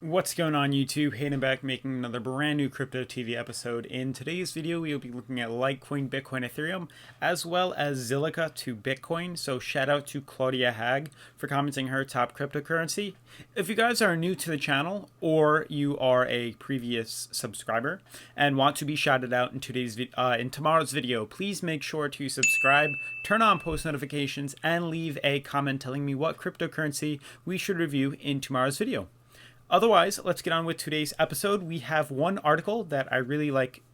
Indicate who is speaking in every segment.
Speaker 1: What's going on YouTube? Hayden back making another brand new Crypto TV episode. In today's video, we will be looking at Litecoin, Bitcoin, Ethereum, as well as Zilliqa to Bitcoin. So shout out to Claudia Hag for commenting her top cryptocurrency. If you guys are new to the channel or you are a previous subscriber and want to be shouted out in tomorrow's video, please make sure to subscribe, turn on post notifications, and leave a comment telling me what cryptocurrency we should review in tomorrow's video. Otherwise, let's get on with today's episode. We have one article that I really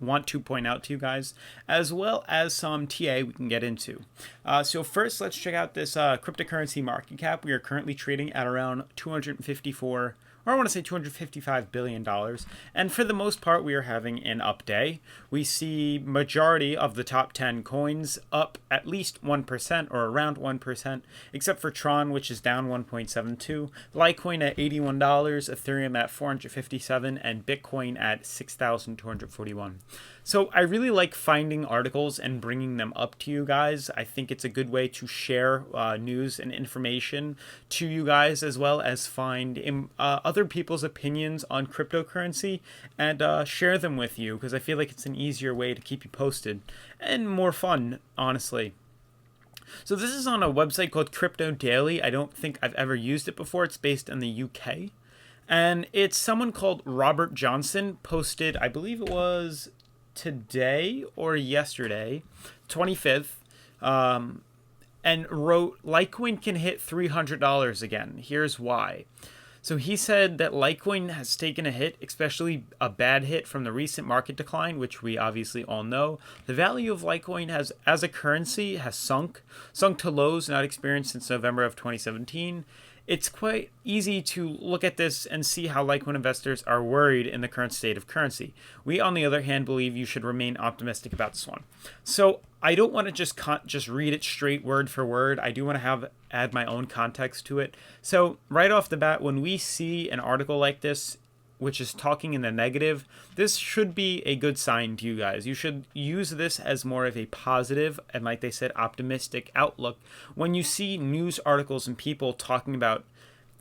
Speaker 1: want to point out to you guys, as well as some TA we can get into. So first, let's check out this cryptocurrency market cap. We are currently trading at around $255 billion. And for the most part, we are having an up day. We see majority of the top 10 coins up at least 1% or around 1%, except for Tron, which is down 1.72, Litecoin at $81, Ethereum at $457, and Bitcoin at $6,241. So I really like finding articles and bringing them up to you guys. I think it's a good way to share news and information to you guys, as well as find other people's opinions on cryptocurrency and share them with you, because I feel like it's an easier way to keep you posted and more fun, honestly. So this is on a website called Crypto Daily. I don't think I've ever used it before. It's based in the UK. And it's someone called Robert Johnson posted, I believe it was today or yesterday, 25th, and wrote, Litecoin can hit $300 again. Here's why. So he said that Litecoin has taken a hit, especially a bad hit from the recent market decline, which we obviously all know. The value of Litecoin as a currency has sunk to lows not experienced since November of 2017. It's quite easy to look at this and see how Litecoin investors are worried in the current state of currency. We, on the other hand, believe you should remain optimistic about this one. So I don't want to just read it straight word for word. I do want to add my own context to it. So right off the bat, when we see an article like this, which is talking in the negative, this should be a good sign to you guys. You should use this as more of a positive and, like they said, optimistic outlook. When you see news articles and people talking about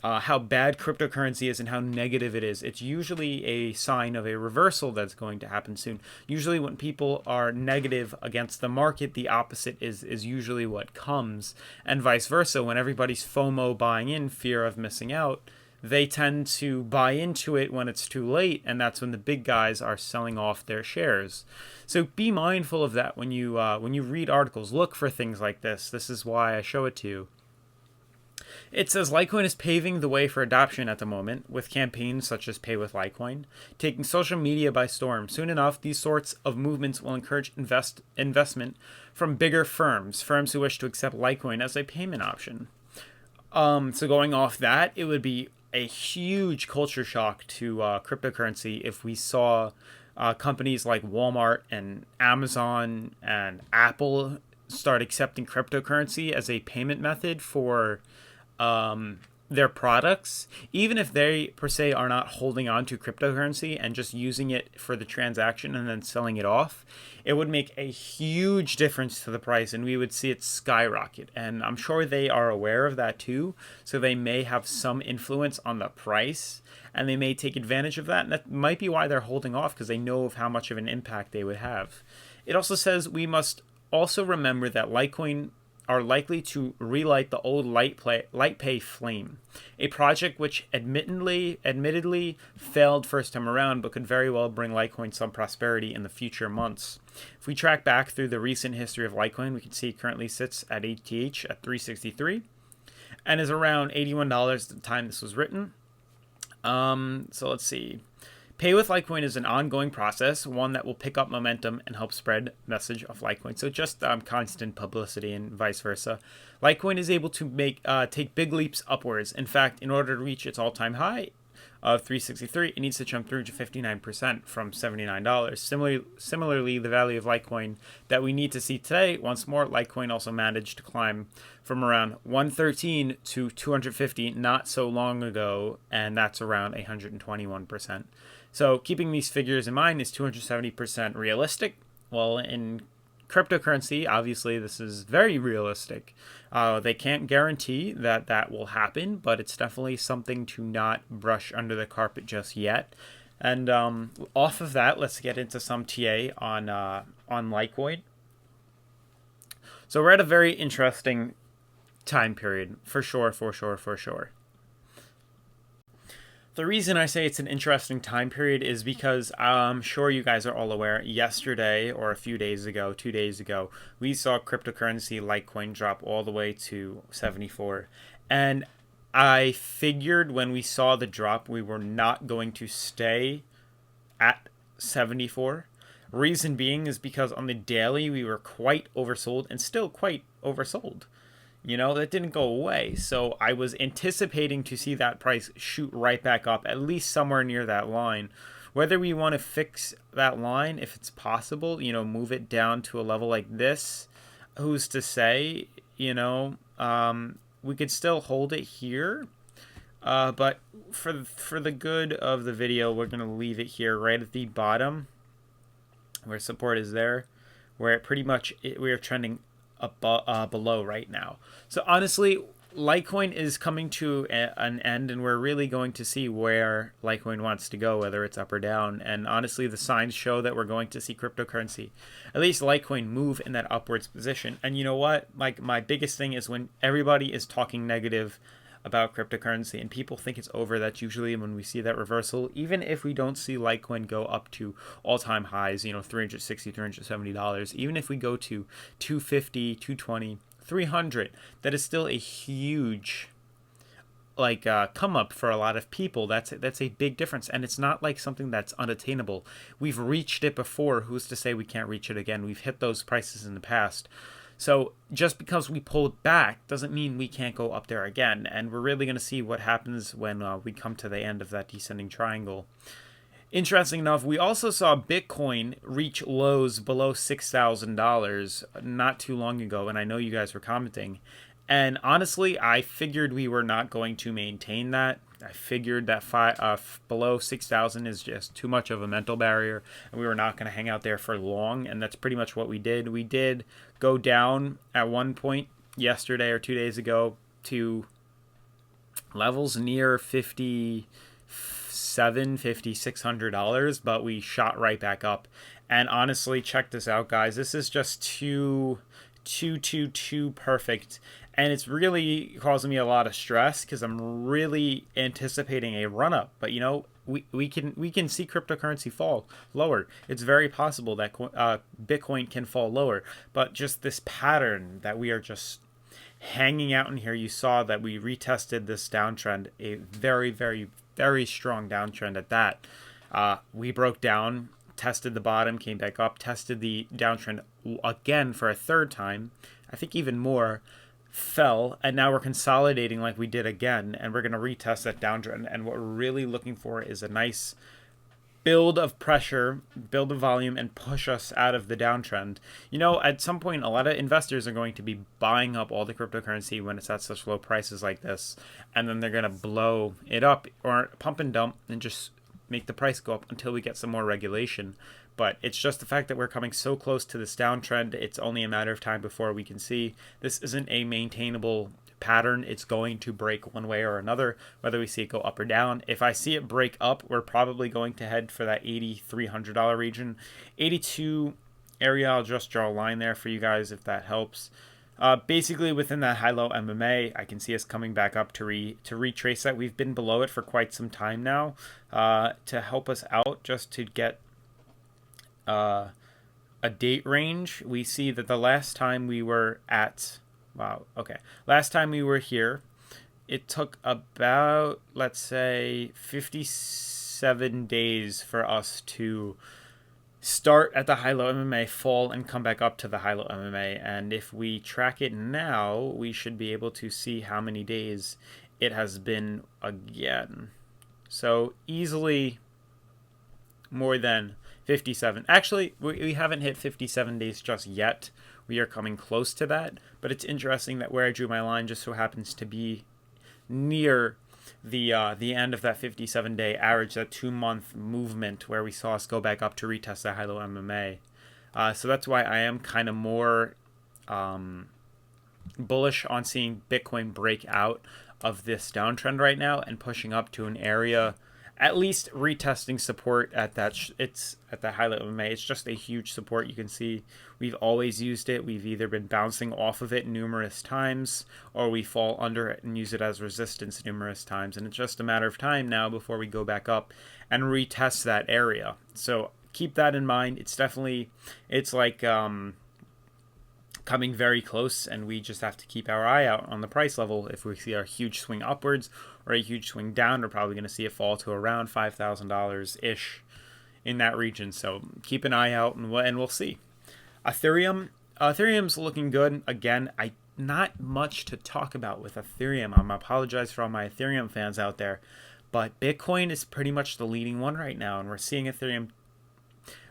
Speaker 1: how bad cryptocurrency is and how negative it is, it's usually a sign of a reversal that's going to happen soon. Usually when people are negative against the market, the opposite is usually what comes, and vice versa. When everybody's FOMO, buying in, fear of missing out, they tend to buy into it when it's too late, and that's when the big guys are selling off their shares. So be mindful of that when you read articles. Look for things like this. This is why I show it to you. It says Litecoin is paving the way for adoption at the moment, with campaigns such as Pay with Litecoin taking social media by storm. Soon enough, these sorts of movements will encourage investment from bigger firms who wish to accept Litecoin as a payment option. So going off that, it would be a huge culture shock to cryptocurrency if we saw companies like Walmart and Amazon and Apple start accepting cryptocurrency as a payment method for their products, even if they per se are not holding on to cryptocurrency and just using it for the transaction and then selling it off. It would make a huge difference to the price, and we would see it skyrocket. And I'm sure they are aware of that too, so they may have some influence on the price, and they may take advantage of that. And that might be why they're holding off, because they know of how much of an impact they would have. It also says we must also remember that Litecoin are likely to relight the old LitePay flame, a project which admittedly failed first time around, but could very well bring Litecoin some prosperity in the future months. If we track back through the recent history of Litecoin, we can see it currently sits at ATH at $363 and is around $81 at the time this was written. So let's see. Pay with Litecoin is an ongoing process, one that will pick up momentum and help spread message of Litecoin. So just constant publicity and vice versa. Litecoin is able to take big leaps upwards. In fact, in order to reach its all-time high, of 363, it needs to jump through to 59% from $79. Similarly, the value of Litecoin that we need to see today, once more, Litecoin also managed to climb from around 113 to 250 not so long ago, and that's around 121%. So keeping these figures in mind, is 270% realistic? Well, in cryptocurrency, obviously, this is very realistic. They can't guarantee that that will happen, but it's definitely something to not brush under the carpet just yet. And off of that, let's get into some TA on Litecoin. So we're at a very interesting time period, for sure. The reason I say it's an interesting time period is because I'm sure you guys are all aware, yesterday or a few days ago, 2 days ago, we saw cryptocurrency Litecoin drop all the way to 74. And I figured when we saw the drop, we were not going to stay at 74. Reason being is because on the daily, we were quite oversold and still quite oversold. You know, that didn't go away. So I was anticipating to see that price shoot right back up, at least somewhere near that line. Whether we want to fix that line, if it's possible, you know, move it down to a level like this, who's to say, you know, we could still hold it here. But for the good of the video, we're going to leave it here right at the bottom where support is there, where it pretty much we are trending below right now. So honestly, Litecoin is coming to an end, and we're really going to see where Litecoin wants to go, whether it's up or down. And honestly, the signs show that we're going to see cryptocurrency, at least Litecoin, move in that upwards position. And you know what? Like, my biggest thing is when everybody is talking negative about cryptocurrency and people think it's over, that's usually when we see that reversal. Even if we don't see Litecoin go up to all-time highs, you know, $360, $370, even if we go to 250, 220, 300, that is still a huge come up for a lot of people. That's a big difference, and it's not like something that's unattainable. We've reached it before. Who's to say we can't reach it again? We've hit those prices in the past. So just because we pulled back doesn't mean we can't go up there again. And we're really going to see what happens when we come to the end of that descending triangle. Interesting enough, we also saw Bitcoin reach lows below $6,000 not too long ago. And I know you guys were commenting. And honestly, I figured we were not going to maintain that. I figured that below 6,000 is just too much of a mental barrier, and we were not going to hang out there for long, and that's pretty much what we did. We did go down at one point yesterday or 2 days ago to levels near $5,600, but we shot right back up. And honestly, check this out, guys. This is just too perfect. And it's really causing me a lot of stress because I'm really anticipating a run-up. But, you know, we can see cryptocurrency fall lower. It's very possible that Bitcoin can fall lower. But just this pattern that we are just hanging out in here, you saw that we retested this downtrend, a very, very, very strong downtrend at that. We broke down, tested the bottom, came back up, tested the downtrend again for a third time, I think even more, fell, and now we're consolidating like we did again, and we're going to retest that downtrend. And what we're really looking for is a nice build of pressure, build of volume, and push us out of the downtrend. You know, at some point, a lot of investors are going to be buying up all the cryptocurrency when it's at such low prices like this, and then they're going to blow it up or pump and dump and just make the price go up until we get some more regulation. But it's just the fact that we're coming so close to this downtrend, it's only a matter of time before we can see this isn't a maintainable pattern. It's going to break one way or another, whether we see it go up or down. If I see it break up, we're probably going to head for that $8,300 region. 82 area, I'll just draw a line there for you guys if that helps. Basically, within that high-low MMA, I can see us coming back up to retrace that. We've been below it for quite some time now. To help us out, just to get a date range, we see that the last time we were at, last time we were here, it took about, let's say, 57 days for us to start at the high-low MMA, fall, and come back up to the high-low MMA. And if we track it now, we should be able to see how many days it has been again. So easily more than 57. Actually, we haven't hit 57 days just yet. We are coming close to that, but it's interesting that where I drew my line just so happens to be near the end of that 57-day average, that 2-month movement where we saw us go back up to retest that high-low MMA. So that's why I am kind of more bullish on seeing Bitcoin break out of this downtrend right now and pushing up to an area, at least retesting support at that it's at the highlight of May. It's just a huge support. You can see we've always used it. We've either been bouncing off of it numerous times, or we fall under it and use it as resistance numerous times, and it's just a matter of time now before we go back up and retest that area. So keep that in mind. It's like coming very close, and we just have to keep our eye out on the price level. If we see a huge swing upwards or a huge swing down, we're probably going to see it fall to around $5,000 ish in that region. So keep an eye out, and we'll see. Ethereum's looking good. Again, not much to talk about with Ethereum. I apologize for all my Ethereum fans out there, but Bitcoin is pretty much the leading one right now, and we're seeing Ethereum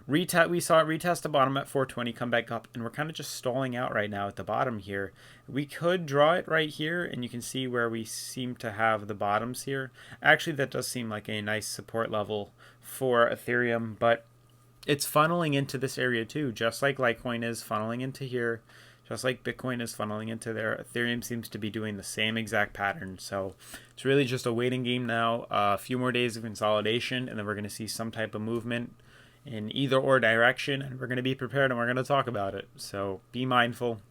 Speaker 1: we saw it retest the bottom at 420, come back up, and we're kind of just stalling out right now at the bottom here. We could draw it right here, and you can see where we seem to have the bottoms here. Actually, that does seem like a nice support level for Ethereum, but it's funneling into this area too, just like Litecoin is funneling into here, just like Bitcoin is funneling into there. Ethereum seems to be doing the same exact pattern. So it's really just a waiting game now. A few more days of consolidation, and then we're going to see some type of movement in either or direction, and we're going to be prepared, and we're going to talk about it. So be mindful.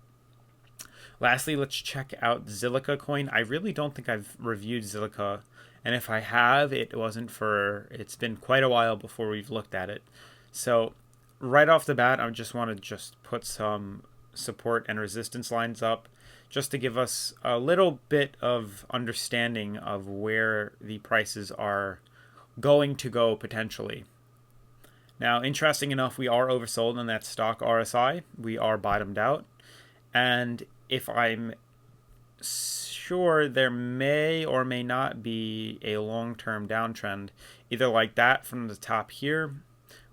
Speaker 1: Lastly, let's check out Zilliqa coin. I really don't think I've reviewed Zilliqa, and if I have, it's been quite a while before we've looked at it. So right off the bat, I just want to put some support and resistance lines up just to give us a little bit of understanding of where the prices are going to go potentially. Now, interesting enough, we are oversold on that stock RSI. We are bottomed out. And if I'm sure, there may or may not be a long-term downtrend, either like that from the top here,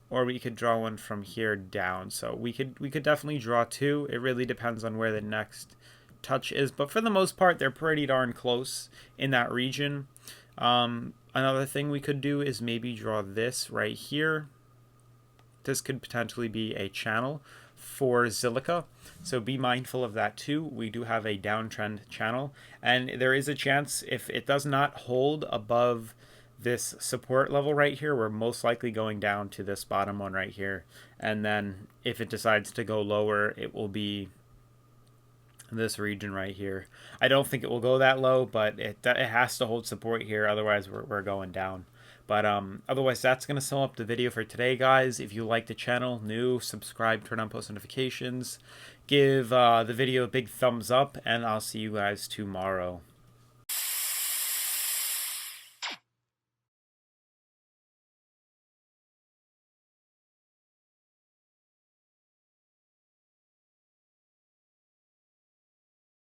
Speaker 1: or we could draw one from here down. So we could definitely draw two. It really depends on where the next touch is. But for the most part, they're pretty darn close in that region. Another thing we could do is maybe draw this right here. This could potentially be a channel for Zilliqa, so be mindful of that too. We do have a downtrend channel, and there is a chance if it does not hold above this support level right here, we're most likely going down to this bottom one right here, and then if it decides to go lower, it will be this region right here. I don't think it will go that low, but it has to hold support here, otherwise we're going down. But otherwise, that's going to sum up the video for today, guys. If you like the channel, subscribe, turn on post notifications, give the video a big thumbs up, and I'll see you guys tomorrow.